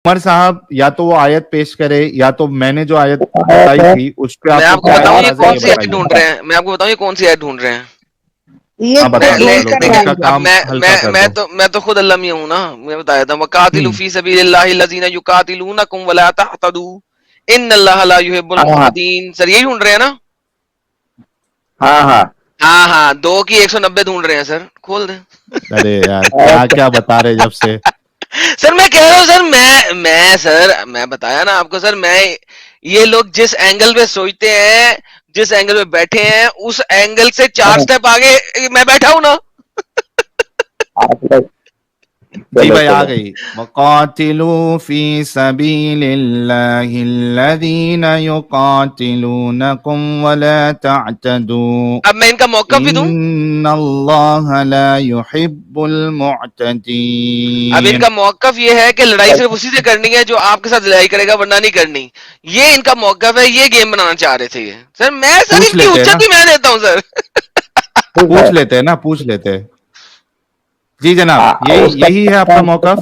عمر صاحب یا تو وہ آیت پیش کرے یا تو میں نے جو آیت بتائی تھی اس پہ میں آپ آپ کو کو کیا بتاؤں یہ اعتراض ہے کون یہ سی ایڈ ڈھونڈ بتائیے. رہے ہیں, میں آپ کو بتاؤں یہ کون سی ایڈ ڈھونڈ رہے ہیں. ہاں بتا دو چلو ان کا اب کام ہلکا کر دو. میں تو خود اللہ میاں ہوں نا, میں بتایا تھا وقاتلوا فی سبیل اللہ الذین یقاتلونکم ولا تعتدوا ان اللہ لا یحب المعتدین. سر یہی ڈھونڈ رہے ہیں نا؟ ہاں ہاں ہاں 2 کی 190 ڈھونڈ رہے ہیں سر, کھول دیں. ارے یار کیا کیا بتا رہے جب سے. سر میں کہہ رہا ہوں سر میں بتایا نا آپ کو سر, میں یہ لوگ جس اینگل پہ سوچتے ہیں, جس اینگل پہ بیٹھے ہیں, اس اینگل سے 4 سٹیپ آگے میں بیٹھا ہوں نا. جی بھائی آ گئی. وقاتلوا فی سبیل اللہ الذین یقاتلونکم ولا تعتدوا اب میں ان کا موقف بھی دوں, ان اللہ لا يحب المعتدین. اب ان کا موقف یہ ہے کہ لڑائی صرف اسی سے کرنی ہے جو آپ کے ساتھ لڑائی کرے گا, ورنہ نہیں کرنی. یہ ان کا موقف ہے, یہ گیم بنانا چاہ رہے تھے یہ. سر میں سر پوچھ ان کی لیتے ہیں حجت نا, بھی میں دیتا ہوں سر. پوچھ لیتے ہیں نا, پوچھ لیتے. جی جناب یہی ہے آپ کا موقف.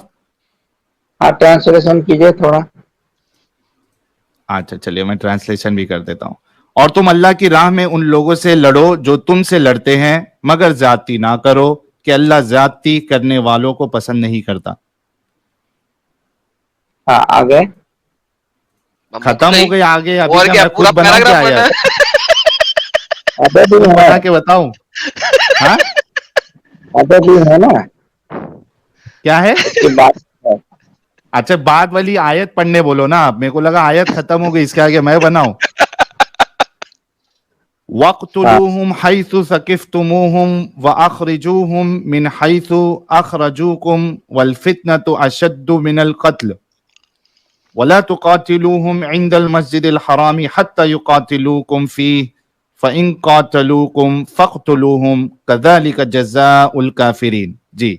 ہاں ٹرانسلیشن کیجئے تھوڑا. اچھا چلیے میں ٹرانسلیشن بھی کر دیتا ہوں. اور تم اللہ کی راہ میں ان لوگوں سے لڑو جو تم سے لڑتے ہیں, مگر زیادتی نہ کرو کہ اللہ زیادتی کرنے والوں کو پسند نہیں کرتا. ہاں آگے ختم ہو گئی. آگے ابھی اور کیا کیا میں پورا خود بناؤں کیا پیراگراف پڑھنا آیت, ہے؟ ابے بھی خود ہے, بنا کے بتاؤں. ہاں ابے بھی ہے نا, کیا ہے. اس کی بات ہے. اچھا بعد والی آیت پڑھنے بولو نا آپ, میرے کو لگا آیت ختم ہو گئی اس کے آگے میں بناؤں. وَاقْتُلُوهُمْ حَيْثُ ثَقِفْتُمُوهُمْ وَأَخْرِجُوهُمْ مِنْ حَيْثُ أَخْرَجُوكُمْ وَالْفِتْنَةُ أَشَدُّ مِنَ الْقَتْلِ وَلَا تُقَاتِلُوهُمْ عِنْدَ الْمَسْجِدِ الْحَرَامِ حَتَّى يُقَاتِلُوكُمْ فِيهِ فَإِنْ قَاتَلُوكُمْ فَاقْتُلُوهُمْ كَذَلِكَ جَزَاءُ الْكَافِرِينَ. جی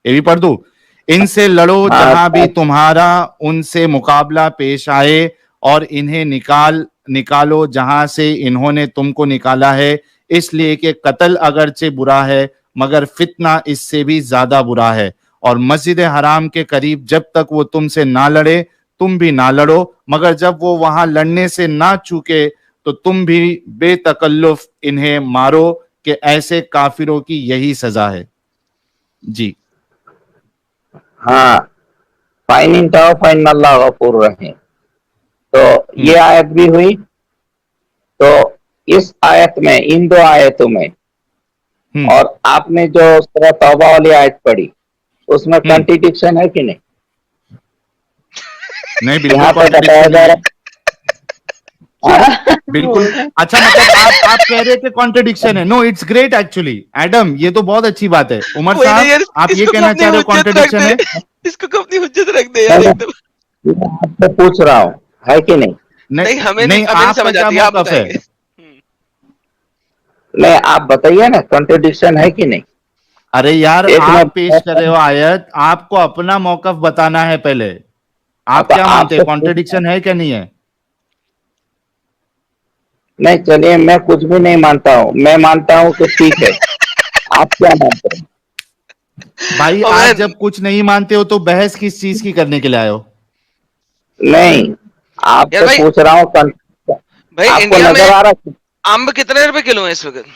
یہ بھی پڑھ دوں. ان سے لڑو جہاں بھی تمہارا ان سے مقابلہ پیش آئے, اور انہیں نکالو جہاں سے انہوں نے تم کو نکالا ہے, اس لیے کہ قتل اگرچہ برا ہے مگر فتنہ اس سے بھی زیادہ برا ہے. اور مسجد حرام کے قریب جب تک وہ تم سے نہ لڑے تم بھی نہ لڑو, مگر جب وہ وہاں لڑنے سے نہ چوکے تو تم بھی بے تکلف انہیں مارو, کہ ایسے کافروں کی یہی سزا ہے. جی ہاں فائن انتہو فائن اللہ غفور رحیم. تو یہ آیت بھی ہوئی. تو اس آیت میں, ان 2 آیتوں میں, اور آپ نے جو سورہ توبہ والی آیت پڑھی اس میں کنٹریڈکشن ہے کہ نہیں؟ نہیں بالکل یہاں پہ بتایا کانٹرڈکشن جا نہیں ہے. رہا بالکل. اچھا مطلب آپ کہہ رہے تھے کانٹرڈکشن ہے. نو اٹس گریٹ ایکچولی. ایڈم یہ تو بہت اچھی بات ہے. عمر وہی نا صاحب یار, آپ اس یہ کو کہنا اپنی چاہ رہے ہو حجت رکھ کانٹرڈکشن دے, ہے. اس کو اپنی حجت رکھ دے یار میں ایک دم. آپ سے پوچھ رہا ہوں ہے کہ نہیں. نہیں ہمیں نہیں نہیں آپ کا سمجھ کیا آتی, آپ موقف بتائیں ہے. گے. نہیں آپ بتائیے نا کنٹرڈکشن ہے کہ نہیں. ارے یار ایک میں آپ پیش کر رہے ہو آیت, آپ کو اپنا موقف بتانا ہے پہلے. آپ تو کیا مانتے سے ہیں کانٹرڈکشن ہے کیا نہیں ہے. نہیں چلیے میں کچھ بھی نہیں مانتا ہوں, میں مانتا ہوں کہ ٹھیک ہے. آپ کیا مانتے ہیں؟ بھائی آپ جب کچھ نہیں مانتے ہو تو بحث کس چیز کی کرنے کے لیے آئے ہو. نہیں آپ یار سے بھائی, پوچھ رہا ہوں بھائی آپ کو انڈیا میں نظر آ رہا امب کتنے روپے کلو ہیں اس وقت؟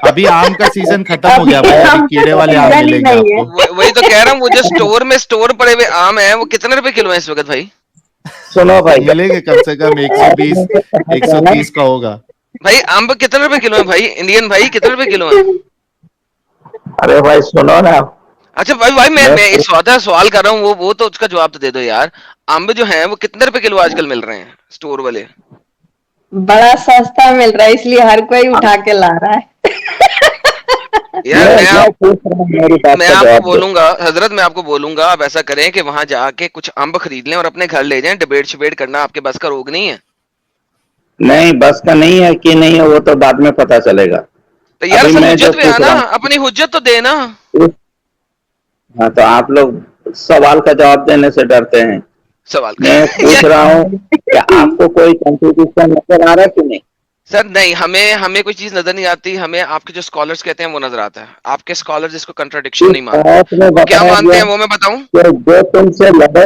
ابھی آم کا سیزن ختم ہو گیا بھائی, ابھی کیڑے والے آم ملیں گے آپ کو. وہی تو کہہ رہا ہوں, وہ جو اسٹور پڑے ہوئے آم ہیں وہ کتنے روپے کلو ہیں اس وقت بھائی؟ سنو بھائی, ملیں گے کم سے کم 120 130 کا ہوگا. بھائی امب کتنے روپے کلو ہیں بھائی, انڈین بھائی کتنے روپے کلو ہیں؟ ارے بھائی سنو نا. اچھا بھائی میں ایک سوال کر رہا ہوں, وہ تو اس کا جواب تو دے دو یار. امب جو ہیں وہ کتنے روپے کلو آج کل مل رہے ہیں اسٹور والے؟ بڑا سستا مل رہا ہے اس لیے ہر کوئی اٹھا کے لا رہا ہے. یار پوچھ رہا ہوں, میری بات میں کا آپ کو جواب دو. بولوں گا حضرت, میں آپ کو بولوں گا آپ ایسا کریں کہ وہاں جا کے کچھ امب خرید لیں اور اپنے گھر لے جائیں. ڈبیٹ شبیٹ کرنا آپ کے بس کا روگ نہیں ہے. نہیں بس کا نہیں ہے کہ نہیں ہے وہ تو بعد میں پتا چلے گا. تو یار ابھی سر میں جو حجت پہ پوچھ آنا, رہا ہوں, اپنی حجت تو دے نا. ہاں تو آپ لوگ سوال کا جواب دینے سے ڈرتے ہیں. سوال میں پوچھ یار رہا ہوں کہ آپ کو کوئی کنٹریبیوشن نظر آ رہا ہے کہ نہیں. سر نہیں, ہمیں کوئی چیز نظر نہیں آتی. ہمیں آپ کے جو اسکالرس کہتے ہیں وہ نظر آتا ہے. آپ کے اسکالرز اس کو کنٹراڈکشن اس نہیں مانتے. آیت میں وہ کیا بتایا مانتے گیا ہیں وہ میں بتاؤں. کہ جو تم سے لڑے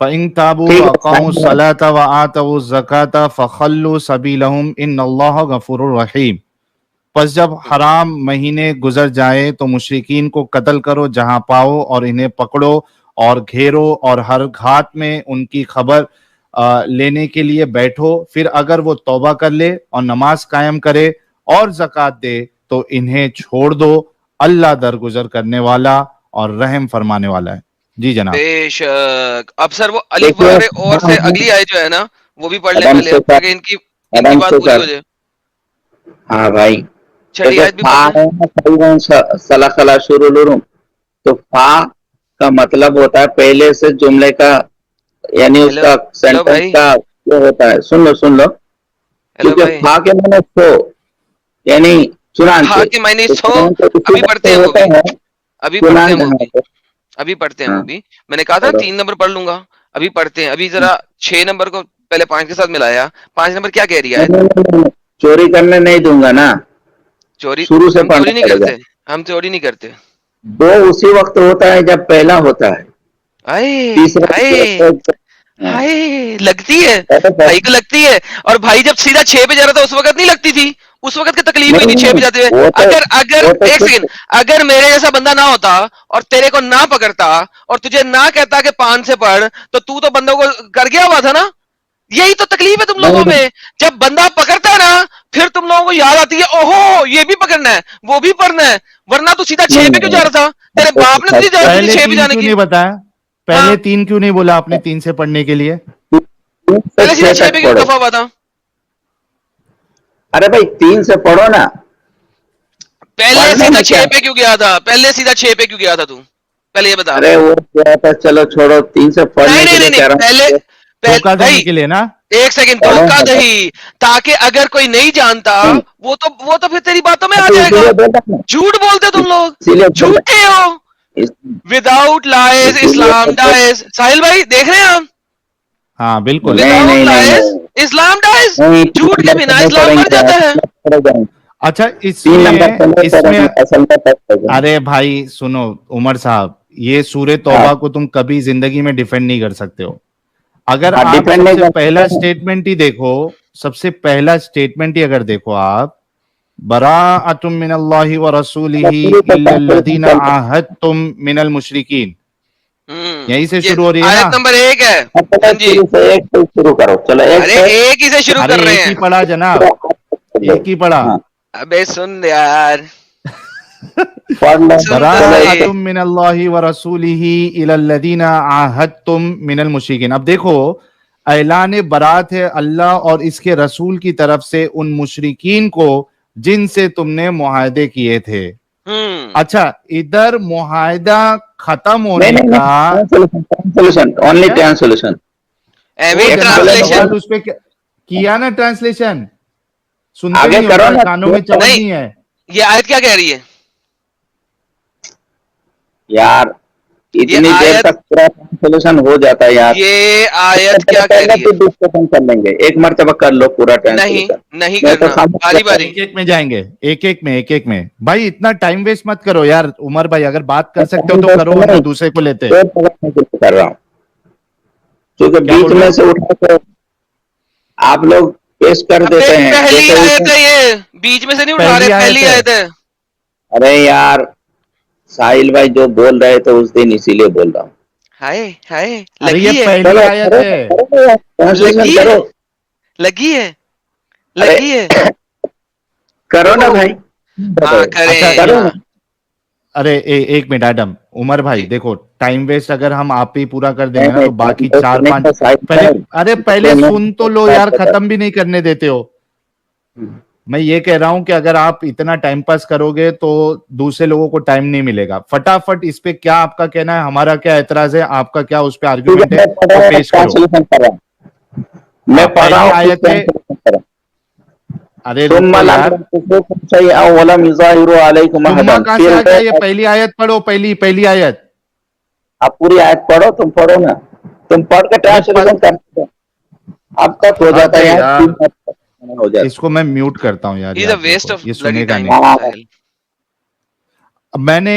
فَإِن تَابُوا ٹھیک ہے وَأَقَامُوا الصَّلَاةَ وَآتَوُا الزَّكَاةَ فَخَلُّوا سَبِيلَهُمْ إِنَّ اللَّهَ غَفُورٌ رَحِيمٌ۔ پس جب حرام مہینے گزر جائے تو مشرکین کو قتل کرو جہاں پاؤ اور انہیں پکڑو اور گھیرو اور ہر گھاٹ میں ان کی خبر لینے کے لیے بیٹھو، پھر اگر وہ توبہ کر لے اور نماز قائم کرے اور زکوٰۃ دے تو انہیں چھوڑ دو، اللہ درگزر کرنے والا اور رحم فرمانے والا ہے۔ جی جناب۔ بے شک۔ اب سر وہ الف دیکھیے وغیرہ اور سے اگلی آئے جو ہے نا وہ بھی پڑھ لیں ایڈم پہلے، سے اب تاکہ ان کی بات پوری ہو جائے۔ ہاں بھائی، چھٹی آیت بھی پڑھ دیں۔ سلا شروع تو فا کا مطلب ہوتا ہے پہلے سے جملے کا، یعنی اس کا ہیلو سینٹنس بھائی، کا وہ ہوتا ہے۔ سن لو ہیلو کیونکہ بھائی، فا کے معنی سو، یعنی ہاں چنانچہ کہ میں نہیں تو سو، چنانچہ اسی ابھی وقت پڑھتے ہیں وہ ہوتا بھی، ہے ابھی پڑھتے ہیں چنانچہ۔ وہ بھی، ہاں ابھی پڑھتے ہیں ہاں، وہ بھی۔ میں نے کہا تھا پڑھو۔ 3 نمبر پڑھ لوں گا، ابھی پڑھتے ہیں۔ ابھی ذرا 6 نمبر کو پہلے 5 کے ساتھ ملایا۔ 5 نمبر کیا کہہ رہی ہے؟ نہیں، چوری کرنے نہیں دوں گا نا، چوری شروع سے ہم چوری پڑھنا نہیں پڑے گا۔ کرتے، ہم چوری نہیں کرتے۔ دو اسی وقت ہوتا ہے جب پہلا ہوتا ہے، ہائے تیسرا ہائے ہائے، لگتی ہے بھائی کو، لگتی ہے۔ اور بھائی جب سیدھا 6 پہ جا رہا تھا اس وقت نہیں لگتی تھی، اس وقت کی تکلیف ہوئی نہیں تھی 6 پہ نہیں، جاتے ہوئے۔ وہ اگر اگر تو ایک سیکنڈ، اگر میرے جیسا بندہ نہ ہوتا اور تیرے کو نہ پکڑتا اور تجھے نہ کہتا کہ 5 سے پڑھ، تو بندوں کو کر گیا ہوا تھا نا۔ یہی تو تکلیف ہے تم لوگوں نہیں، میں، جب بندہ پکڑتا ہے نا پھر تم لوگوں کو یاد آتی ہے اوہو یہ بھی پکڑنا ہے وہ بھی پڑھنا ہے، ورنہ تو سیدھا 6 پہ کیوں جا رہا تھا؟ تیرے باپ نے تجھے اجازت دی پہلے 6 پہ 3 جانے کیوں کی؟ نہیں بتایا؟ ہاں، پہلے 3 کیوں نہیں بولا آپ نے 3 سے پڑھنے کے لیے؟ پہلے سیدھا 6 پہ تک کیوں پڑھو۔ دفعہ ہوا تھا؟ ارے بھائی 3 سے پڑھو نا، پہلے پڑھنے سیدھا میں کیا 6 ہے؟ پہ کیوں گیا تھا؟ پہلے سیدھا 6 پہ کیوں گیا تھا تو؟ پہلے یہ بتا۔ ارے وہ کیا تھا، چلو چھوڑو، 3 سے نہیں پڑھنے کے نہیں لیے نہیں کہہ نہیں، رہا پہلے ہوں۔ دھوکہ دینے بھائی کے لیے نا؟ ایک سیکنڈ، پڑھو دھوکہ مطلب دہی، تاکہ اگر کوئی نہیں جانتا وہ تو پھر تیری باتوں میں آ جائے اسی گا۔ لیے بول رہا ہوں، جھوٹ بولتے تم لوگ، اسی لیے بول رہا جھوٹے ہو۔ ہوں، وداؤٹ لائز اسی لیے اسلام ڈائز۔ ساحل بھائی دیکھ رہے ہیں ہم؟ ہاں بالکل۔ نہیں وداؤٹ نہیں نہیں لائز نہیں اسلام ڈائز۔ نہیں، 3 جھوٹ کے نمبر سے بنا نہیں اسلام پڑھیں مر گے، جاتا ہے۔ اصل میں پڑھے جائیں گے۔ اچھا 3 نمبر سے نہیں اس پڑھیں میں گے، اصل میں پڑھے جائیں گے۔ ارے بھائی سنو عمر صاحب، یہ سورہ ہاں توبہ کو تم کبھی زندگی میں ڈیفینڈ نہیں کر سکتے ہو۔ اگر ہاں، آپ ڈیپینڈ سب نہیں سے کر پہلا سکتے۔ سٹیٹمنٹ ہی دیکھو، سب سے پہلا سٹیٹمنٹ ہی اگر دیکھو آپ، براءۃ من اللہ ورسولہ شروع سے الا ٹرانسلیشن الذین کر لیں۔ عاہدتم من المشرکین، یہیں سے یہ شروع ہو رہی ہے نا؟ آیت نمبر 1 ہے۔ پہلے ہاں جی، شروع سے ایک سے شروع کرو، چلو ایک ارے سے۔ ایک ہی سے شروع ارے کر رہے ایک ہیں۔ ہی پڑھا جناب، ایک ہی پڑھا۔ ہاں ابے سن یار، پڑھ لیں، سن تو چلو صحیح۔ براءۃ من اللہ ورسولہ الی الذین عاہدتم من المشرکین۔ اب دیکھو اعلان برات ہے اللہ اور اس کے رسول کی طرف سے ان مشرکین کو جن سے تم نے معاہدے کیے تھے۔ اچھا ادھر معاہدہ ختم نہیں ہونے نہیں کا، نہیں، ٹرانسلیشن اونلی کیا ٹرانسلیشن۔ ایوی او جناب ٹرانسلیشن۔ سوال اس پہ کیا نا ٹرانسلیشن؟ سنتے آگے نہیں ہو کرو کیا؟ نا، کانوں میں چبل نہیں، نہیں ہے؟ یہ آیت کیا کہہ رہی ہے؟ یار یہ اتنی دیر آیت تک پورا ٹرانسلیشن ہو جاتا ہے یار۔ یہ اس سے آیت کیا کہہ پہلے رہی بھی ہے؟ ڈسکشن کر لیں گے، ایک مرتبہ کر لو پورا نہیں ٹرانسلیشن، نہیں میں تو کرنا، خاموش باری رہتا ہوں۔ باری۔ ایک ایک میں جائیں گے، ایک ایک میں، ایک ایک میں۔ بھائی اتنا ٹائم ویسٹ مت کرو یار عمر بھائی، اگر بات کر سکتے ہو تو کرو ورنہ نہیں، دوسرے کو لیتے۔ پیٹ پکڑنے کے لیے کر رہا ہوں، کیونکہ کیا بیچ بول رہے میں ہو؟ سے اٹھا کے آپ لوگ پیش کر ابے دیتے ہیں پہلی جیسے آیت اس ہے، یہ بیچ میں سے نہیں اٹھا پہلی رہے، آیت پہلی ہے۔ آیت ہے۔ ارے یار ساحل بھائی جو بول رہے تھے اس دن اسی لیے بول رہا ہوں۔ ہائے ہائے، ارے یہ لگی ہے، پہلی چلو آیت کرو ہے۔ ٹرانسلیشن لگی ہے، کرو، لگی ہے، ارے لگی ہے۔ کرو نا بھائی، ہاں اچھا کریں، کرو ہاں۔ نا۔ ارے ایک منٹ ایڈم، عمر بھائی جی دیکھو ٹائم ویسٹ اگر ہم آپ ہی پورا کر دیں نہیں گے نا نہیں، تو باقی ٹائم ویسٹ 4 نہیں 5 ہے ساحل پہلے، بھائی، ارے اس پہلے لیے میں سن تو ایک لو بات یار، بتا ختم بھی نہیں کرنے دیتے ہو۔ ہوں۔ میں یہ کہہ رہا ہوں کہ اگر آپ اتنا ٹائم پاس کرو گے تو دوسرے لوگوں کو ٹائم نہیں ملے گا۔ فٹافٹ اس پہ کیا آپ کا کہنا ہے، ہمارا کیا اعتراض ہے، آپ کا کیا اس پہ ٹھیک آرگیومنٹ ہے، ہے، میں پڑھ وہ رہا ہوں، پیش کرو۔ ٹرانسلیشن کر رہا ہوں، میں ہاں پڑھ رہا پہلی ہوں، پھر آیت ہے۔ ٹرانسلیشن کر رہا ہوں۔ ارے ثم رکو لم یار، يكن شيئا ولم يظاهروا عليكم ثم احدا، کہاں سے پھر آ گیا؟ یہ پہلی آیت پڑھو، پہلی آیت۔ اب پوری آیت پڑھو، تم پڑھو نا، تم پڑھ کے ارے ٹرانسلیشن کرتے ہو، اب تک ہو جاتا ابے ہے یار، یار 3 منٹ تک ہو اس جاتا کو میں میوٹ کرتا ہوں یار، از اے یاد ویسٹ رکھو آف یہ بلڈی سنے گا ٹائم۔ نہیں۔ ہے۔ ہاں ساحل اب میں نے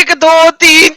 1 2 3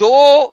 2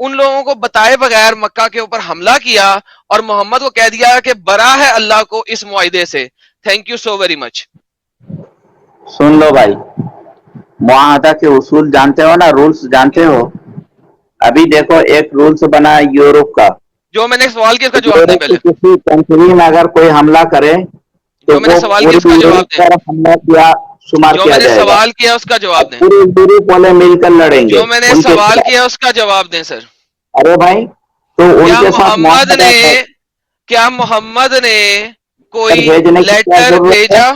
ان لوگوں کو بتائے بغیر مکہ کے اوپر حملہ کیا اور محمد کو کہہ دیا کہ برا ہے اللہ کو اس معاہدے سے. Thank you so very much. سن لو بھائی, معاہدہ کے اصول جانتے ہو نا, رولز جانتے ہو. ابھی دیکھو ایک رولز بنا ہے یورپ کا, جو میں نے سوال کیا اس کا جواب دیں یورپ پہلے. کی کسی کنٹری میں اگر کوئی حملہ کرے تو جو میں نے وہ سوال کیا پوری اس کا جواب یورپ دیں. پر حملہ کیا شمار جو کیا میں نے جائے گا. سوال کیا اس کا جواب دیں. پوری یورپ والے مل کر لڑیں گے جو میں نے ان کے سوال خلاف. کیا اس کا جواب دیں سر. ارے بھائی تو ان کیا کے ساتھ محمد معاہدہ نے کیا محمد نے کوئی بھیجنے کی کیا لیٹر ضرورت ہے؟ بھیجا؟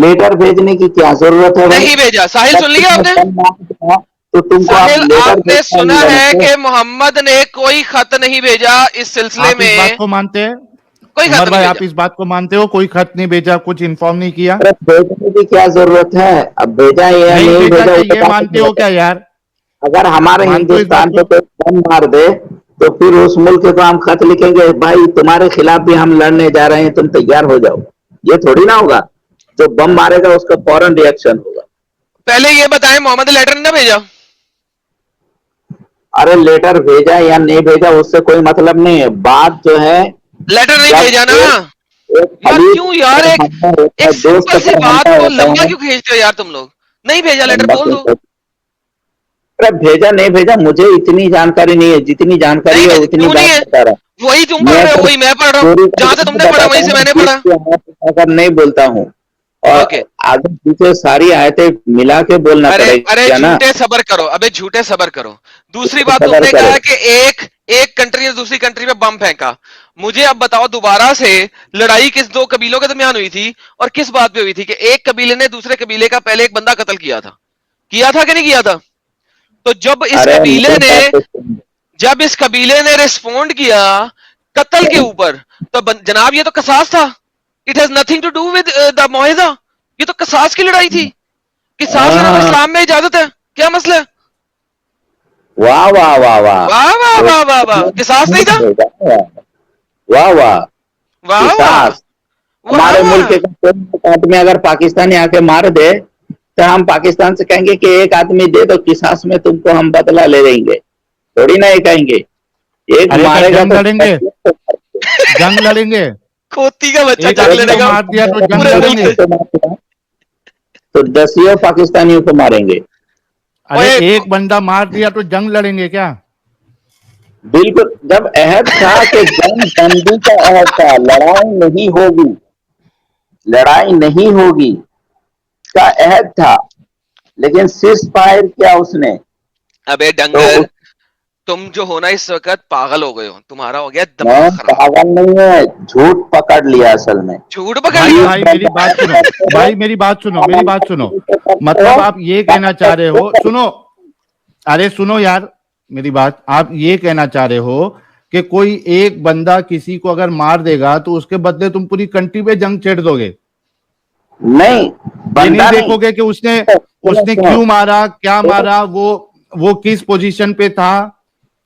لیٹر بھیجنے کی کیا ضرورت ہے بھائی؟ نہیں بھیجا. ساحل سن لیا آپ نے؟ تو تم کو آپ ساحل لیٹر آپ نے سنا ہے کہ محمد نے کوئی خط نہیں بھیجا اس سلسلے آپ اس میں؟ بات کو مانتے ہیں کوئی خط عمر نہیں بھائی, آپ بھیجا. اس بات کو مانتے ہو کوئی خط نہیں بھیجا, کچھ انفارم نہیں کیا؟ بھیجنے کی کیا ضرورت ہے؟ اب بھیجا یا نہیں بھیجا کیا وہ یہ بتا مانتے ہو سکتے. کیا یار؟ اگر ہمارے مانتے ہو اس بات ہندوستان کو؟ پہ کوئی بم مار دے تو پھر اس ملک کو ہم خط لکھیں گے بھائی تمہارے خلاف بھی ہم لڑنے جا رہے ہیں, تم تیار ہو جاؤ. یہ تھوڑی نہ ہوگا. جو بم مارے گا اس کا فوراً ری ایکشن ہوگا. پہلے یہ بتائیں محمد نے لیٹر نہ بھیجا؟ ارے لیٹر بھیجا یا نہیں بھیجا اس سے کوئی مطلب نہیں ہے. بات جو ہے لیٹر نہیں جب بھیجا نا ایک یار. حلیف کیوں یار پر ایک حملہ ہوتا ایک ہے, دوست سمپل سی پر بات حملہ کو ہوتا لمبا ہے. کیوں کھینچتے ہو یار تم لوگ؟ نہیں بھیجا لیٹر بول دو. ارے بھیجا نہیں بھیجا مجھے اتنی جانکاری نہیں ہے. جتنی جانکاری نہیں ہے بھیجا اتنی کیوں نہیں بات ہے؟ بتا رہا ہوں. وہی تم پڑھ میں رہے ہو تو وہی میں پڑھ رہا ہوں. پوری جہاں سے طریقے تم سے نے پڑھا بتاتا وہیں سے ہوں, میں نے بیچ پڑھا. کے ہاتھ اگر نہیں بولتا ہوں. اور اوکے. آگے پیچھے ساری آیتیں ملا کے بولنا ارے پڑے ارے گا نا. جھوٹے صبر کرو, ابے جھوٹے صبر کرو. دوسری بات تم صبر نے کرو. کہا کہ ایک کنٹری نے دوسری کنٹری میں بم پھینکا. مجھے اب بتاؤ دوبارہ سے لڑائی کس دو قبیلوں کے درمیان ہوئی تھی اور کس بات پہ ہوئی تھی کہ ایک قبیلے نے دوسرے قبیلے کا پہلے ایک بندہ قتل کیا تھا کہ نہیں کیا تھا؟ تو جب اس ارے قبیلے میری نے بات تو سن. ریسپونڈ کیا قتل کے اوپر تو جناب یہ تو قصاص تھا. It has nothing to do with the معاہدہ. یہ تو قصاص کی لڑائی تھی. قصاص لینا تو ہاں, اسلام میں اجازت ہے. کیا مسئلہ ہے؟ واہ واہ واہ واہ. واہ واہ واہ واہ واہ. قصاص نہیں تھا؟ واہ واہ. واہ واہ قصاص واہ ہمارے ملک واہ. کے آدمی اگر پاکستانی آ کے مار دے تو ہم پاکستان سے کہیں گے کہ ایک آدمی دے دو قصاص میں تم کو ہم بدلہ لے لیں گے. تھوڑی نہ یہ کہیں گے. ایک ارے کیا مارے گا جنگ تو لڑیں گے؟ جنگ لڑیں گے. کھوتی کا بچہ ایک جنگ آدمی لڑے کو گا مار دیا تو جنگ پورے لڑیں ملک گے. سے. تو دسیوں پاکستانیوں کو ماریں گے. ارے اوے ایک بندہ مار دیا تو جنگ لڑیں گے کیا؟ بالکل. جب عہد تھا کہ جنگ بندی کا عہد تھا, لڑائی نہیں ہوگی, لڑائی نہیں ہوگی کا عہد تھا, لیکن سیز فائر کیا اس نے. ابے تو ڈنگر تم جو ہونا اس وقت پاگل ہو گئے ہو. تمہارا ہو گیا دماغ میں خراب. پاگل نہیں ہے, جھوٹ پکڑ لیا اصل میں. جھوٹ پکڑ بھائی لیا. بھائی میری بات سنو, بھائی میری بات سنو. مطلب آپ یہ کہنا چاہ رہے ہو, سنو, ارے سنو یار میری بات, آپ یہ کہنا چاہ رہے ہو کہ کوئی ایک بندہ کسی کو اگر مار دے گا تو اس کے بدلے تم پوری کنٹری پہ جنگ چھیڑ دو گے. نہیں یہ نہیں بندہ دیکھو گے کہ اس سنو نے سنو کیوں مارا, کیا مارا, وہ کس پوزیشن پہ تھا,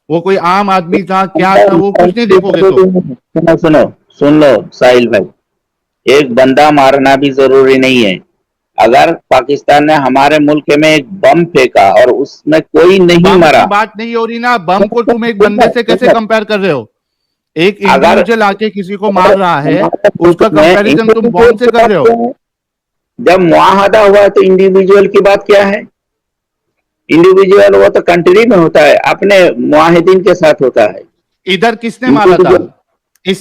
وہ کوئی عام آدمی تھا, کیا تھا, وہ کچھ نہیں دیکھو گے تم. سنو سن لو ساحل بھائی, ایک بندہ مارنا بھی ضروری نہیں ہے. اگر پاکستان نے ہمارے ملک میں ایک بم پھینکا اور اس میں کوئی نہیں بم مرا, کی بات نہیں ہو رہی نا. بم کو تم ایک بندے سے کیسے کمپیئر کر رہے ہو؟ ایک اگر انڈیویجل آ کے کسی کو مار رہا ہے, ہمارے اس کا ملک میں کمپیریزن تم بم انڈیویجول سے کی کر رہے بات ہو. کیا ہے؟ جب معاہدہ ہوا تو انڈیویجول کی بات کیا ہے؟ انڈیویجول وہ تو کنٹری میں ہوتا ہے, اپنے معاہدین کے ساتھ ہوتا ہے. ادھر کس نے مارا تھا؟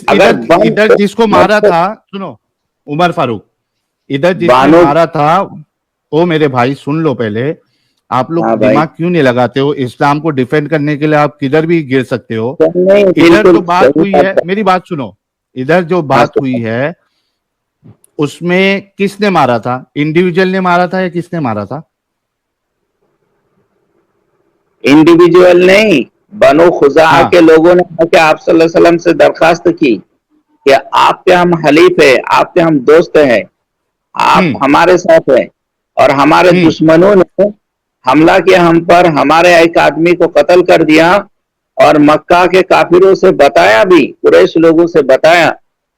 اگر بم ادھر جس کو مارا تھا, سنو عمر فاروق, ادھر جس نے بانو, مارا تھا, او میرے بھائی سن لو پہلے. آپ لوگ ہاں بھائی, دماغ کیوں نہیں لگاتے ہو؟ اسلام کو ڈیفینڈ کرنے کے لیے آپ کدھر بھی گر سکتے ہو. نہیں ادھر بالکل جو بات صحیح ہوئی ہے, بات میری بات سنو, ادھر جو ہاں, بات ہوئی ہے اس میں کس نے مارا تھا؟ انڈیویجل نے مارا تھا یا کس نے مارا تھا؟ انڈیویجول نہیں, بنو خزاعہ ہاں کے لوگوں نے آ کے آپ صلی اللہ علیہ وسلم سے درخواست کی کہ آپ کے ہم حلیف ہیں, آپ کے ہم دوست ہیں, آپ ہوں ہمارے ساتھ ہیں, اور ہمارے ہوں دشمنوں نے حملہ کیا ہم پر, ہمارے ایک آدمی کو قتل کر دیا, اور مکہ کے کافروں سے بتایا بھی, قریش لوگوں سے بتایا,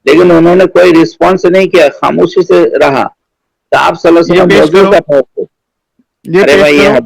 لیکن انہوں نے کوئی رسپانس نہیں کیا, خاموشی سے رہا. تو آپ صلی اللہ علیہ یہ وسلم پیش وضو کرو, کر رہے تھے. یہ ارے پیش بھائی کرو.